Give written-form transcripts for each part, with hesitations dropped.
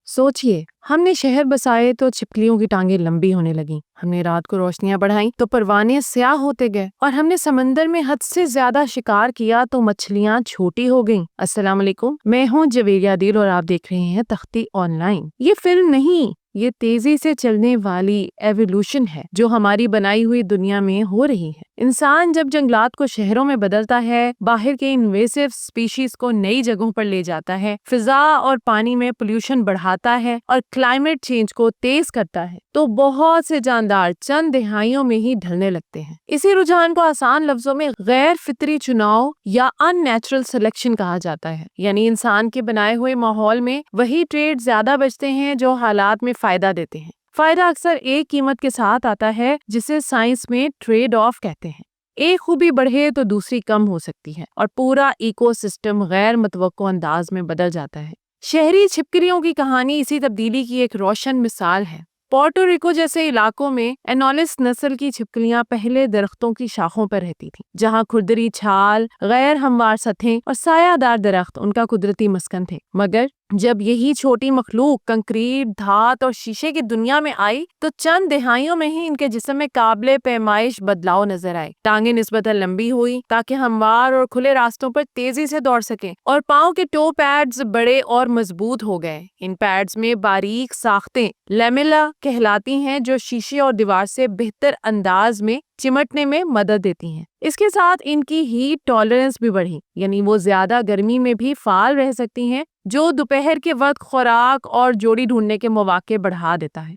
सोचिए, हमने शहर बसाए तो छिपकलियों की टांगें लंबी होने लगीं, हमने रात को रोशनियां बढ़ाई तो परवाने स्याह होते गए, और हमने समंदर में हद से ज्यादा शिकार किया तो मछलियां छोटी हो गईं। अस्सलाम वालेकुम, मैं हूँ जवेरिया दिल और आप देख रहे हैं तख्ती ऑनलाइन। ये फिल्म नहीं, ये तेजी से चलने वाली एवोल्यूशन है जो हमारी बनाई हुई दुनिया में हो रही है। इंसान जब जंगलात को शहरों में बदलता है, बाहर के इन्वेसिव स्पीशीज को नई जगहों पर ले जाता है, फिजा और पानी में पोल्यूशन बढ़ाता है और क्लाइमेट चेंज को तेज करता है, तो बहुत से जानदार चंद दहाइयों में ही ढलने लगते हैं। इसी रुझान को आसान लफ्जों में गैर फितरी चुनाव या अननेचुरल सिलेक्शन कहा जाता है। यानी इंसान के बनाए हुए माहौल में वही ट्रेड ज्यादा बचते हैं जो हालात में फायदा देते हैं। फायदा अक्सर एक कीमत के साथ आता है जिसे साइंस में ट्रेड ऑफ कहते हैं। एक खूबी बढ़े तो दूसरी कम हो सकती है और पूरा इकोसिस्टम गैर मुतवक्को अंदाज में बदल जाता है। शहरी छिपकलियों की कहानी इसी तब्दीली की एक रोशन मिसाल है। पोर्टो रिको जैसे इलाकों में एनोलिस नस्ल की छिपकलियां पहले दरख्तों की शाखों पर रहती थीं, जहां खुरदरी छाल, गैर हमवार सतहें और सायादार दरख्त उनका कुदरती मस्कन थे। मगर जब यही छोटी मखलूक कंक्रीट, धात और शीशे की दुनिया में आई तो चंद दहाइयों में ही इनके जिस्म में काबिले पैमाइश बदलाव नजर आए। टांगे निस्बतन लंबी हुई ताकि हमवार और खुले रास्तों पर तेजी से दौड़ सकें, और पाँव के टो पैड्स बड़े और मजबूत हो गए। इन पैड्स में बारीक साख्तें लैमेला कहलाती हैं जो शीशे और दीवार से बेहतर अंदाज में चिमटने में मदद देती हैं। इसके साथ इनकी हीट टॉलरेंस भी बढ़ी, यानी वो ज्यादा गर्मी में भी फाल रह सकती हैं, जो दोपहर के वक्त खुराक और जोड़ी ढूंढने के मौके बढ़ा देता है।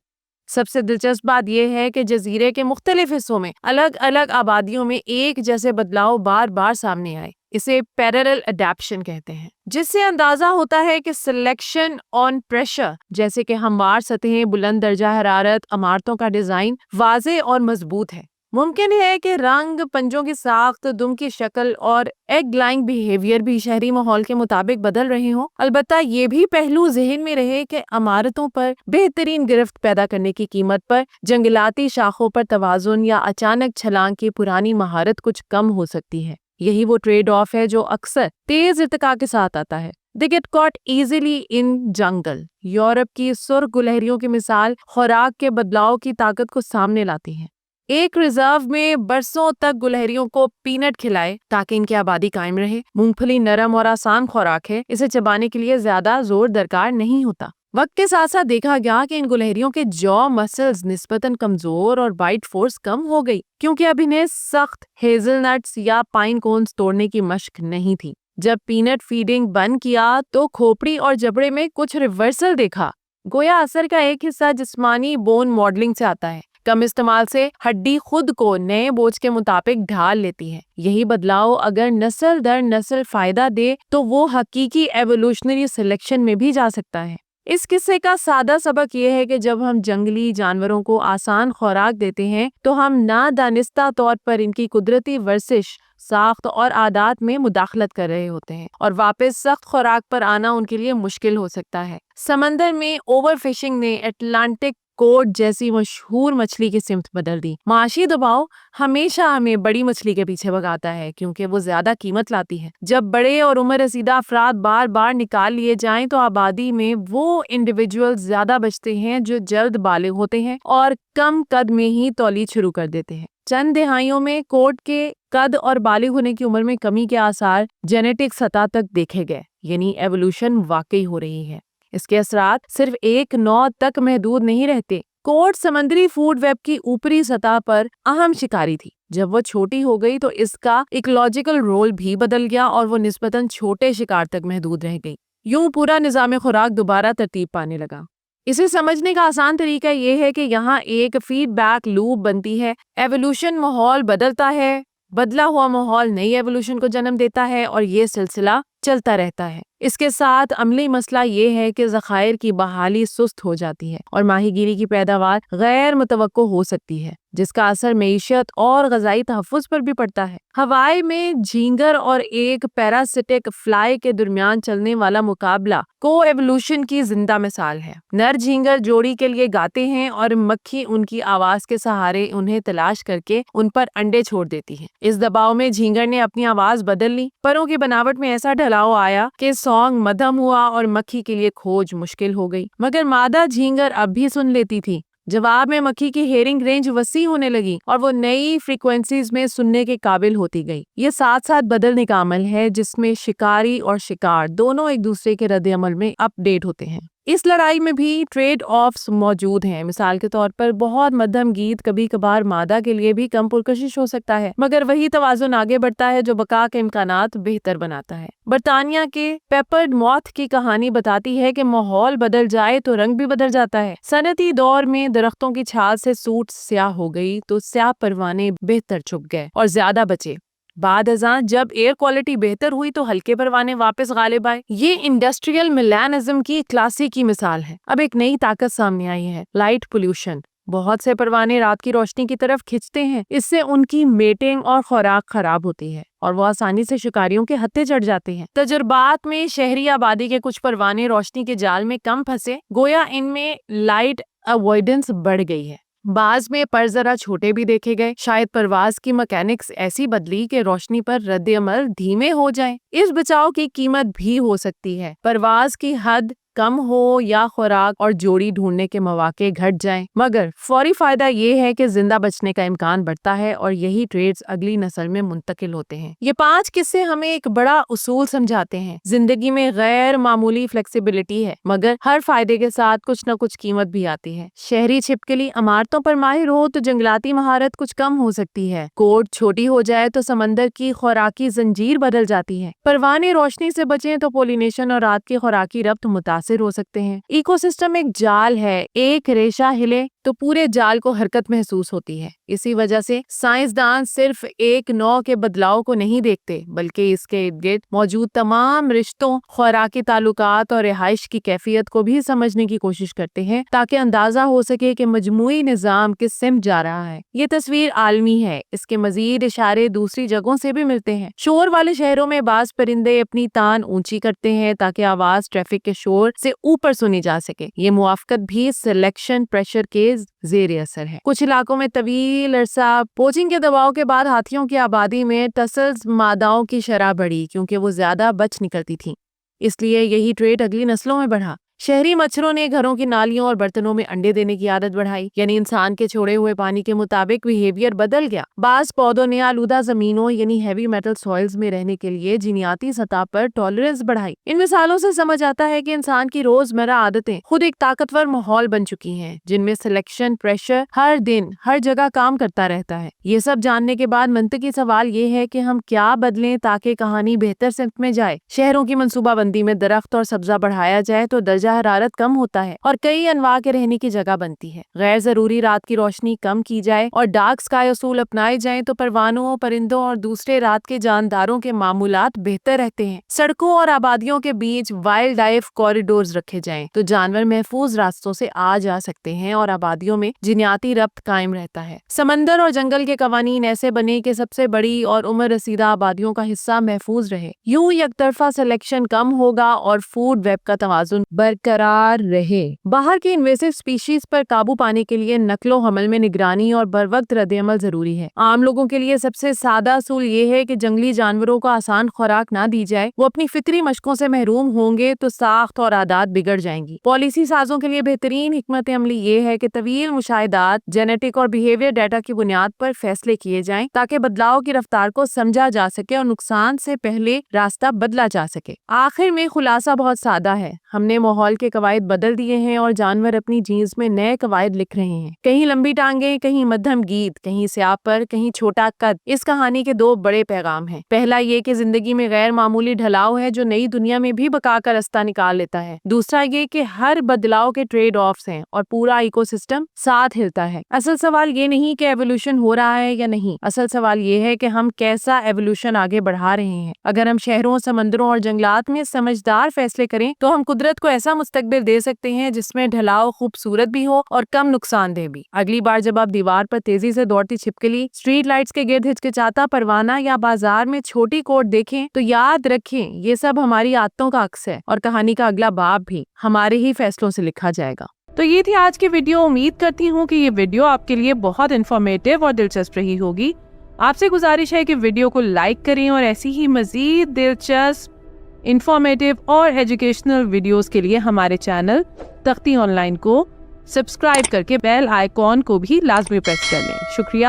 सबसे दिलचस्प बात यह है कि जजीरे के मुख्तलिफ हिस्सों में अलग अलग आबादियों में एक जैसे बदलाव बार बार सामने आए। इसे पैरेलल अडैप्शन कहते हैं, जिससे अंदाजा होता है कि सिलेक्शन ऑन प्रेशर, जैसे कि हमवार सतहें, बुलंद दर्जा हरारत, इमारतों का डिजाइन वाज़े और मजबूत है। मुमकिन है कि रंग, पंजों की साख्त, दुम की शक्ल और एग लाइंग बिहेवियर भी शहरी माहौल के मुताबिक बदल रहे हों। अलबत्ता ये भी पहलू जहन में रहे कि इमारतों पर बेहतरीन गिरफ्त पैदा करने की कीमत पर जंगलाती शाखों पर तवाजुन या अचानक छलांग की पुरानी महारत कुछ कम हो सकती है। यही वो ट्रेड ऑफ है जो अक्सर तेज इर्तिका के साथ आता है। They get caught easily in jungle। Europe की सुर्ख गुलहरियों की मिसाल खुराक के बदलाव की ताकत को सामने लाती है। एक रिजर्व में बरसों तक गुलहरियों को पीनट खिलाए ताकि इनकी आबादी कायम रहे। मूंगफली नरम और आसान खुराक है, इसे चबाने के लिए ज्यादा जोर दरकार नहीं होता। वक्त के साथ साथ देखा गया कि इन गुलहरियों के जॉ मसल्स निस्बतन कमजोर और बाइट फोर्स कम हो गई, क्योंकि अब इन्हें सख्त हेजलनट्स या पाइन कोन्स तोड़ने की मशक नहीं थी। जब पीनट फीडिंग बंद किया तो खोपड़ी और जबड़े में कुछ रिवर्सल देखा। गोया असर का एक हिस्सा जिस्मानी बोन मॉडलिंग से आता है। कम इस्तेमाल से हड्डी खुद को नए बोझ के मुताबिक ढाल लेती है। यही बदलाव अगर नस्ल दर नस्ल फायदा दे तो वो हकीकी एवोल्यूशनरी सिलेक्शन में भी जा सकता है। इस किस्से का सादा सबक ये है कि जब हम जंगली जानवरों को आसान खुराक देते हैं तो हम नादानिस्ता तौर पर इनकी कुदरती वर्जिश, साख्त और आदात में मुदाखलत कर रहे होते हैं, और वापस सख्त खुराक पर आना उनके लिए मुश्किल हो सकता है। समंदर में ओवरफिशिंग ने अटलांटिक कोड जैसी मशहूर मछली की सिमत बदल दी। माशी दबाव हमेशा हमें बड़ी मछली के पीछे भगाता है क्योंकि वो ज्यादा कीमत लाती है। जब बड़े और उम्र रसीदा अफराद बार बार निकाल लिए जाएं तो आबादी में वो इंडिविजुअल ज्यादा बचते हैं जो जल्द बालिग होते हैं और कम कद में ही तौलीद शुरू कर देते हैं। चंद दहाइयों में कोड के कद और बालिग होने की उम्र में कमी के आसार जेनेटिक सतह तक देखे गए, यानी एवोल्यूशन वाकई हो रही है। इसके असरात सिर्फ एक नौ तक महदूद नहीं रहते। कोड समंदरी फूड वेब की ऊपरी सतह पर अहम शिकारी थी। जब वो छोटी हो गई तो इसका इकोलॉजिकल रोल भी बदल गया और वो निस्बतन छोटे शिकार तक महदूद रह गई। यूं पूरा निजाम खुराक दोबारा तरतीब पाने लगा। इसे समझने का आसान तरीका ये है कि यहाँ एक फीडबैक लूप बनती है। एवोल्यूशन माहौल बदलता है, बदला हुआ माहौल नई एवोल्यूशन को जन्म देता है और ये सिलसिला चलता रहता है। इसके साथ अमली मसला ये है कि ज़खायर की बहाली सुस्त हो जाती है और माहीगीरी की पैदावार गैर मुतवक्को हो सकती है, जिसका असर मईशत और ग़ज़ाई तहफ़्फ़ुज़ पर भी पड़ता है। हवाई में झींगर और एक पैरासिटिक फ्लाई के दरमियान चलने वाला मुकाबला को एवोल्यूशन की जिंदा मिसाल है। नर झींगर जोड़ी के लिए गाते हैं और मक्खी उनकी आवाज के सहारे उन्हें तलाश करके उन पर अंडे छोड़ देती है। इस दबाव में झींगर ने अपनी आवाज बदल ली, परों की बनावट में ऐसा ढलाव फैलाव आया कि सॉन्ग मध्यम हुआ और मक्खी के लिए खोज मुश्किल हो गई। मगर मादा झींगर अब भी सुन लेती थी। जवाब में मक्खी की हेयरिंग रेंज वसी होने लगी और वो नई फ्रीक्वेंसीज में सुनने के काबिल होती गई। ये साथ साथ बदलने का अमल है जिसमें शिकारी और शिकार दोनों एक दूसरे के रद्द अमल में अपडेट होते हैं। इस लड़ाई में भी ट्रेड ऑफ्स मौजूद हैं। मिसाल के तौर पर बहुत मध्यम गीत कभी कभार मादा के लिए भी कम पुरकशिश हो सकता है, मगर वही तवाज़ुन आगे बढ़ता है जो बका के इम्कानात बेहतर बनाता है। बरतानिया के पेपर्ड मॉथ की कहानी बताती है कि माहौल बदल जाए तो रंग भी बदल जाता है। सनती दौर में दरख्तों की छाल से सूट स्याह हो गई तो स्याह परवाने बेहतर छुप गए और ज्यादा बचे। बाद अज़ां जब एयर क्वालिटी बेहतर हुई तो हल्के परवाने वापस गालिब आए। ये इंडस्ट्रियल मिलेनिज्म की क्लासिक मिसाल है। अब एक नई ताकत सामने आई है, लाइट पोल्यूशन। बहुत से परवाने रात की रोशनी की तरफ खिंचते हैं, इससे उनकी मेटिंग और खुराक खराब होती है और वो आसानी से शिकारियों के हत्थे चढ़ जाते हैं। तजुर्बात में शहरी आबादी के कुछ परवाने रोशनी के जाल में कम फंसे, गोया इनमें लाइट अवॉइडेंस बढ़ गई है। बाज में पर जरा छोटे भी देखे गए। शायद परवाज की मैकेनिक्स ऐसी बदली कि रोशनी पर रद्द अमल धीमे हो जाए। इस बचाव की कीमत भी हो सकती है, परवाज की हद कम हो या खुराक और जोड़ी ढूंढने के मौके घट जाएं। मगर फौरी फायदा ये है कि जिंदा बचने का इम्कान बढ़ता है और यही ट्रेड्स अगली नस्ल में मुंतकिल होते हैं। ये 5 किस्से हमें एक बड़ा उसूल समझाते हैं। जिंदगी में गैर मामूली फ्लेक्सिबिलिटी है, मगर हर फायदे के साथ कुछ न कुछ कीमत भी आती है। शहरी छिपकली इमारतों पर माहिर हो तो जंगलाती महारत कुछ कम हो सकती है। कोट छोटी हो जाए तो समंदर की खुराकी जंजीर बदल जाती है। परवाने रोशनी से बचें तो पोलिनेशन और रात की खुराकी रब्त मुतासिर हो सकते हैं। इकोसिस्टम एक जाल है, एक रेशा हिले तो पूरे जाल को हरकत महसूस होती है। इसी वजह से साइंसदान सिर्फ एक नौ के बदलाव को नहीं देखते, बल्कि इसके इर्द गिर्द मौजूद तमाम रिश्तों, खुराकी ताल्लुकात और रिहाइश की कैफियत को भी समझने की कोशिश करते हैं, ताकि अंदाजा हो सके कि मजमूई निजाम किस सिमत जा रहा है। ये तस्वीर आलमी है, इसके मजीद इशारे दूसरी जगहों से भी मिलते हैं। शोर वाले शहरों में बाज परिंदे अपनी तान ऊंची करते हैं ताकि आवाज ट्रैफिक के शोर से ऊपर सुनी जा सके। ये मुआफकत भी सिलेक्शन प्रेशर के ज़ेरे असर है। कुछ इलाकों में तवील अरसा पोचिंग के दबाव के बाद हाथियों की आबादी में टसल्स मादाओं की शरह बढ़ी क्योंकि वो ज्यादा बच निकलती थीं। इसलिए यही ट्रेड अगली नस्लों में बढ़ा। शहरी मच्छरों ने घरों की नालियों और बर्तनों में अंडे देने की आदत बढ़ाई, यानी इंसान के छोड़े हुए पानी के मुताबिक बिहेवियर बदल गया। बाज पौधों ने आलूदा जमीनों यानी हैवी मेटल सॉइल्स में रहने के लिए जीनियाती सतह पर टॉलरेंस बढ़ाई। इन मिसालों से समझ आता है कि इंसान की रोजमर्रा आदतें खुद एक ताकतवर माहौल बन चुकी हैं, जिनमें सिलेक्शन प्रेशर हर दिन हर जगह काम करता रहता है। ये सब जानने के बाद मंतकी सवाल ये है कि हम क्या बदलें ताकि कहानी बेहतर सिमत में जाए। शहरों की मंसूबाबंदी में दरख्त और सब्जा बढ़ाया जाए तो दर्जा हरारत कम होता है और कई अनवा के रहने की जगह बनती है। गैर जरूरी रात की रोशनी कम की जाए और डार्क स्काई उसूल अपनाए जाएं तो परवानों, परिंदों और दूसरे रात के जानदारों के मामूलात बेहतर रहते हैं। सड़कों और आबादियों के बीच वाइल्ड लाइफ कॉरिडोर्स रखे जाएं तो जानवर महफूज रास्तों से आ जा सकते हैं और आबादियों में जिन्याती रब्त कायम रहता है। समंदर और जंगल के कवानीन ऐसे बने कि सबसे बड़ी और उम्र रसीदा आबादियों का हिस्सा महफूज रहे। यूं यकतरफा सिलेक्शन कम होगा और फूड वेब का तवाजुन बरकरार रहे। बाहर की इन्वेसिव स्पीशीज पर काबू पाने के लिए नकलो हमल में निगरानी और बर वक्त रद्द-ए-अमल जरूरी है। आम लोगों के लिए सबसे सादा असूल ये है कि जंगली जानवरों को आसान खुराक ना दी जाए। वो अपनी फितरी मशकों से महरूम होंगे तो साख्त और आदात बिगड़ जाएंगी। पॉलिसी साजों के लिए बेहतरीन हिकमत अमली ये है कि तवील मुशाहिदात, जेनेटिक और बिहेवियर डाटा की बुनियाद पर फैसले किए जाएं ताकि बदलाव की रफ्तार को समझा जा सके और नुकसान से पहले रास्ता बदला जा सके। आखिर में खुलासा बहुत सादा है, हमने माहौल के कवायद बदल दिए हैं और जानवर अपनी जीन्स में नए कवायद लिख रहे हैं। कहीं लंबी टांगे, कहीं मध्यम गीत, कहीं स्याह पर, कहीं छोटा कद। इस कहानी के 2 बड़े पैगाम हैं। पहला ये कि जिंदगी में गैर मामूली ढलाव है जो नई दुनिया में भी बका का रास्ता निकाल लेता है। दूसरा ये कि हर बदलाव के ट्रेड ऑफ्स हैं और पूरा इकोसिस्टम साथ हिलता है। असल सवाल ये नहीं कि एवोल्यूशन हो रहा है या नहीं, असल सवाल ये है कि हम कैसा एवोल्यूशन आगे बढ़ा रहे हैं। अगर हम शहरों, समंदरों और जंगलात में समझदार फैसले करें तो हम कुदरत को ऐसा मुस्तकबिल दे सकते हैं जिसमें ढलाव खूबसूरत भी हो और कम नुकसानदेह भी। अगली बार जब आप दीवार पर तेजी से दौड़ती छिपकली, स्ट्रीट लाइट्स के गिर्द हिचकिचाता परवाना या बाजार में छोटी कोट देखें तो याद रखें ये सब हमारी आदतों का अक्स है और कहानी का अगला बाब भी हमारे ही फैसलों से लिखा जाएगा। तो ये थी आज की वीडियो। उम्मीद करती हूँ कि ये वीडियो आपके लिए बहुत इन्फॉर्मेटिव और दिलचस्प रही होगी। आपसे गुजारिश है कि वीडियो को लाइक करें और ऐसी ही मजीद दिलचस्प انفارمیٹیو اور ایجوکیشنل ویڈیوز کے لیے ہمارے چینل تختی آن لائن کو سبسکرائب کر کے بیل آئیکن کو بھی لازمی پریس کر لیں. شکریہ.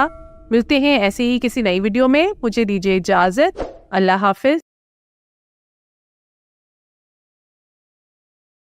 ملتے ہیں ایسے ہی کسی نئی ویڈیو میں. مجھے دیجیے اجازت. اللہ حافظ.